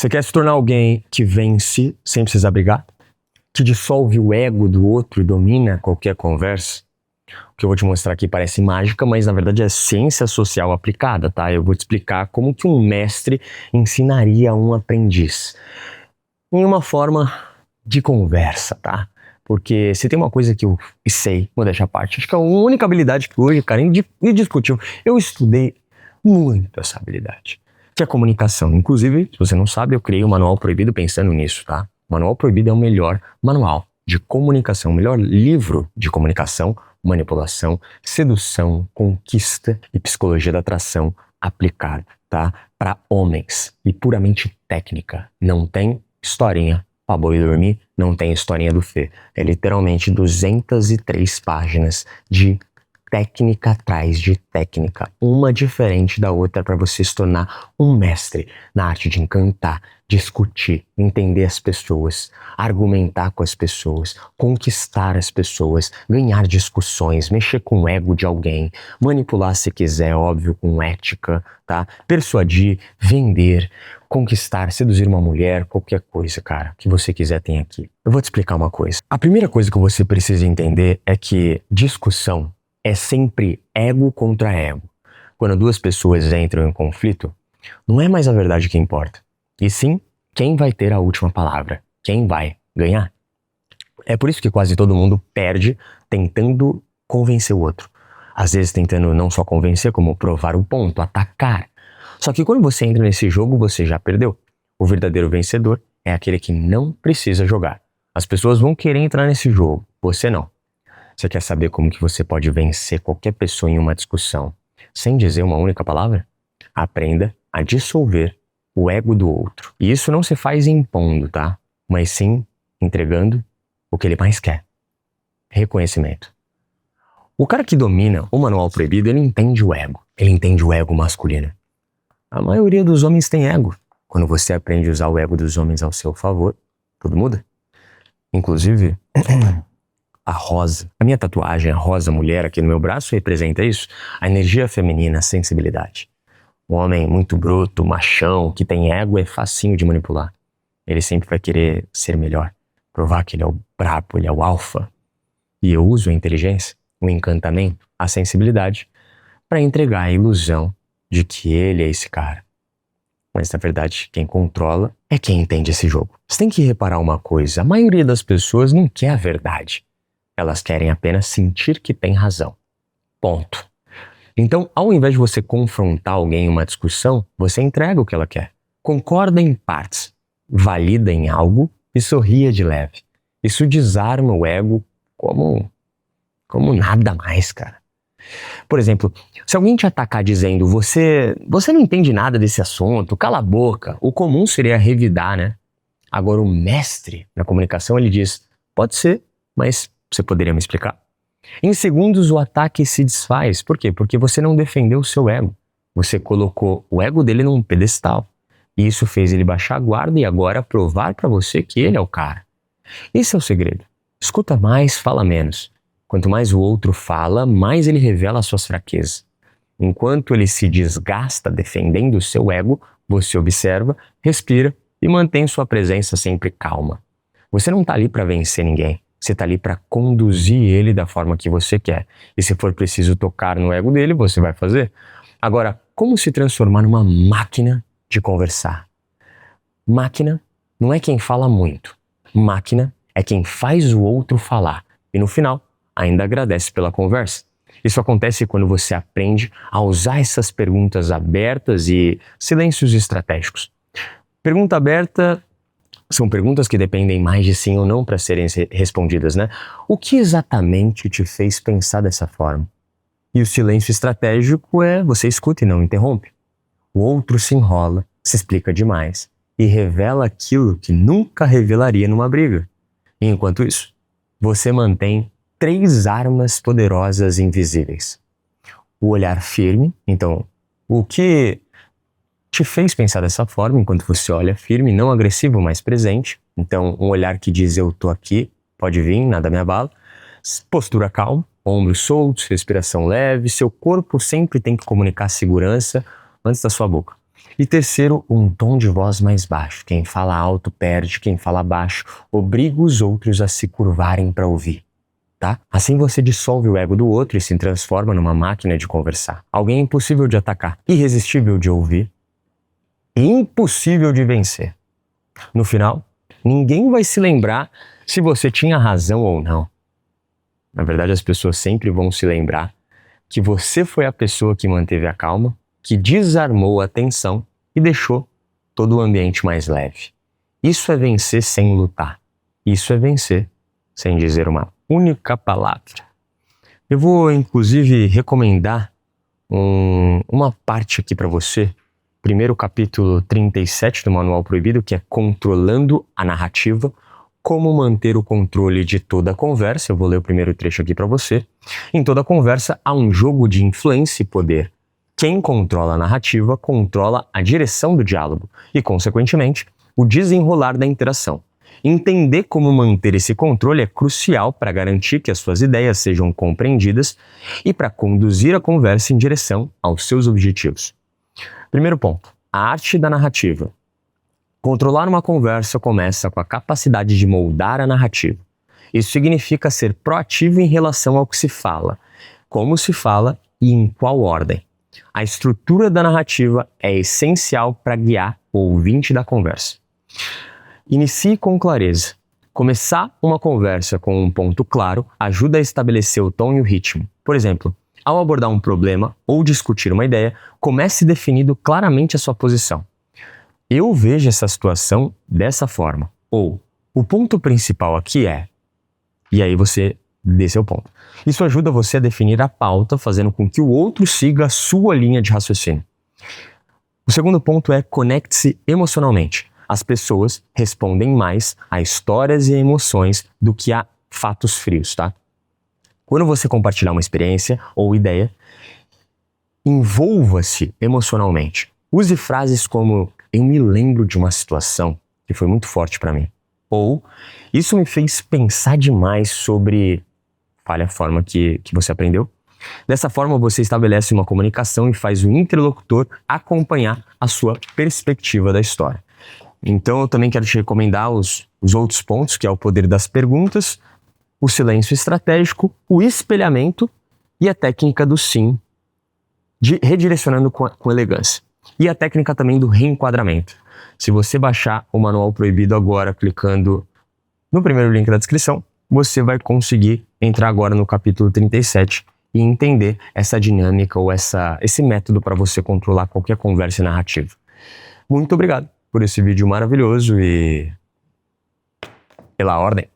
Você quer se tornar alguém que vence sem precisar brigar? Que dissolve o ego do outro e domina qualquer conversa? O que eu vou te mostrar aqui parece mágica, mas na verdade é ciência social aplicada, tá? Eu vou te explicar como que um mestre ensinaria a um aprendiz. Em uma forma de conversa, tá? Porque se tem uma coisa que eu sei, modéstia à parte, acho que é a única habilidade que hoje, cara, indiscutível, eu estudei muito essa habilidade, que é a comunicação. Inclusive, se você não sabe, eu criei o Manual Proibido pensando nisso, tá? O Manual Proibido é o melhor manual de comunicação, o melhor livro de comunicação, manipulação, sedução, conquista e psicologia da atração aplicada, tá? Para homens e puramente técnica. Não tem historinha pra boi dormir, não tem historinha do Fê. É literalmente 203 páginas de técnica atrás de técnica, uma diferente da outra, para você se tornar um mestre na arte de encantar, discutir, entender as pessoas, argumentar com as pessoas, conquistar as pessoas, ganhar discussões, mexer com o ego de alguém, manipular se quiser, óbvio, com ética, tá? Persuadir, vender, conquistar, seduzir uma mulher, qualquer coisa, cara, que você quiser tem aqui. Eu vou te explicar uma coisa. A primeira coisa que você precisa entender é que discussão é sempre ego contra ego. Quando duas pessoas entram em conflito, não é mais a verdade que importa, e sim quem vai ter a última palavra, quem vai ganhar. É por isso que quase todo mundo perde tentando convencer o outro. Às vezes tentando não só convencer, como provar o ponto, atacar. Só que quando você entra nesse jogo, você já perdeu. O verdadeiro vencedor é aquele que não precisa jogar. As pessoas vão querer entrar nesse jogo, você não. Você quer saber como que você pode vencer qualquer pessoa em uma discussão sem dizer uma única palavra? Aprenda a dissolver o ego do outro. E isso não se faz impondo, tá? Mas sim entregando o que ele mais quer. Reconhecimento. O cara que domina o Manual Proibido, ele entende o ego. Ele entende o ego masculino. A maioria dos homens tem ego. Quando você aprende a usar o ego dos homens ao seu favor, tudo muda. Inclusive, a rosa. A minha tatuagem, a rosa mulher aqui no meu braço, representa isso. A energia feminina, a sensibilidade. Um homem muito bruto, machão, que tem ego, é facinho de manipular. Ele sempre vai querer ser melhor. Provar que ele é o brabo, ele é o alfa. E eu uso a inteligência, o encantamento, a sensibilidade, para entregar a ilusão de que ele é esse cara. Mas na verdade, quem controla é quem entende esse jogo. Você tem que reparar uma coisa, a maioria das pessoas não quer a verdade. Elas querem apenas sentir que tem razão. Ponto. Então, ao invés de você confrontar alguém em uma discussão, você entrega o que ela quer. Concorda em partes, valida em algo e sorria de leve. Isso desarma o ego como nada mais, cara. Por exemplo, se alguém te atacar dizendo você não entende nada desse assunto, cala a boca, o comum seria revidar, né? Agora o mestre na comunicação, ele diz, pode ser, mas você poderia me explicar? Em segundos o ataque se desfaz. Por quê? Porque você não defendeu o seu ego. Você colocou o ego dele num pedestal. E isso fez ele baixar a guarda e agora provar pra você que ele é o cara. Esse é o segredo. Escuta mais, fala menos. Quanto mais o outro fala, mais ele revela as suas fraquezas. Enquanto ele se desgasta defendendo o seu ego, você observa, respira e mantém sua presença sempre calma. Você não tá ali pra vencer ninguém. Você tá ali para conduzir ele da forma que você quer. E se for preciso tocar no ego dele, você vai fazer. Agora, como se transformar numa máquina de conversar? Máquina não é quem fala muito. Máquina é quem faz o outro falar. E no final, ainda agradece pela conversa. Isso acontece quando você aprende a usar essas perguntas abertas e silêncios estratégicos. Pergunta aberta são perguntas que dependem mais de sim ou não para serem respondidas, né? O que exatamente te fez pensar dessa forma? E o silêncio estratégico é você escuta e não interrompe. O outro se enrola, se explica demais e revela aquilo que nunca revelaria numa briga. E enquanto isso, você mantém 3 armas poderosas invisíveis. O olhar firme, então, o que te fez pensar dessa forma enquanto você olha firme, não agressivo, mas presente. Então, um olhar que diz eu tô aqui, pode vir, nada me abala. Postura calma, ombros soltos, respiração leve. Seu corpo sempre tem que comunicar segurança antes da sua boca. E terceiro, um tom de voz mais baixo. Quem fala alto perde, quem fala baixo obriga os outros a se curvarem para ouvir. Tá? Assim você dissolve o ego do outro e se transforma numa máquina de conversar. Alguém impossível de atacar, irresistível de ouvir e impossível de vencer. No final, ninguém vai se lembrar se você tinha razão ou não. Na verdade, as pessoas sempre vão se lembrar que você foi a pessoa que manteve a calma, que desarmou a tensão e deixou todo o ambiente mais leve. Isso é vencer sem lutar. Isso é vencer sem dizer uma única palavra. Eu vou, inclusive, recomendar uma parte aqui para você. Primeiro, o capítulo 37 do Manual Proibido, que é Controlando a Narrativa, como manter o controle de toda a conversa. Eu vou ler o primeiro trecho aqui para você. Em toda conversa há um jogo de influência e poder. Quem controla a narrativa controla a direção do diálogo e, consequentemente, o desenrolar da interação. Entender como manter esse controle é crucial para garantir que as suas ideias sejam compreendidas e para conduzir a conversa em direção aos seus objetivos. Primeiro ponto, a arte da narrativa. Controlar uma conversa começa com a capacidade de moldar a narrativa. Isso significa ser proativo em relação ao que se fala, como se fala e em qual ordem. A estrutura da narrativa é essencial para guiar o ouvinte da conversa. Inicie com clareza. Começar uma conversa com um ponto claro ajuda a estabelecer o tom e o ritmo. Por exemplo, ao abordar um problema ou discutir uma ideia, comece definindo claramente a sua posição. Eu vejo essa situação dessa forma. Ou, o ponto principal aqui é... E aí você dê seu ponto. Isso ajuda você a definir a pauta, fazendo com que o outro siga a sua linha de raciocínio. O segundo ponto é conecte-se emocionalmente. As pessoas respondem mais a histórias e emoções do que a fatos frios, tá? Quando você compartilhar uma experiência ou ideia, envolva-se emocionalmente. Use frases como eu me lembro de uma situação que foi muito forte para mim. Ou isso me fez pensar demais sobre... Fale a forma que você aprendeu. Dessa forma, você estabelece uma comunicação e faz o interlocutor acompanhar a sua perspectiva da história. Então, eu também quero te recomendar os outros pontos, que é o poder das perguntas, o silêncio estratégico, o espelhamento e a técnica do sim, redirecionando com elegância. E a técnica também do reenquadramento. Se você baixar o Manual Proibido agora, clicando no primeiro link da descrição, você vai conseguir entrar agora no capítulo 37 e entender essa dinâmica ou esse método para você controlar qualquer conversa narrativa. Muito obrigado por esse vídeo maravilhoso e pela ordem.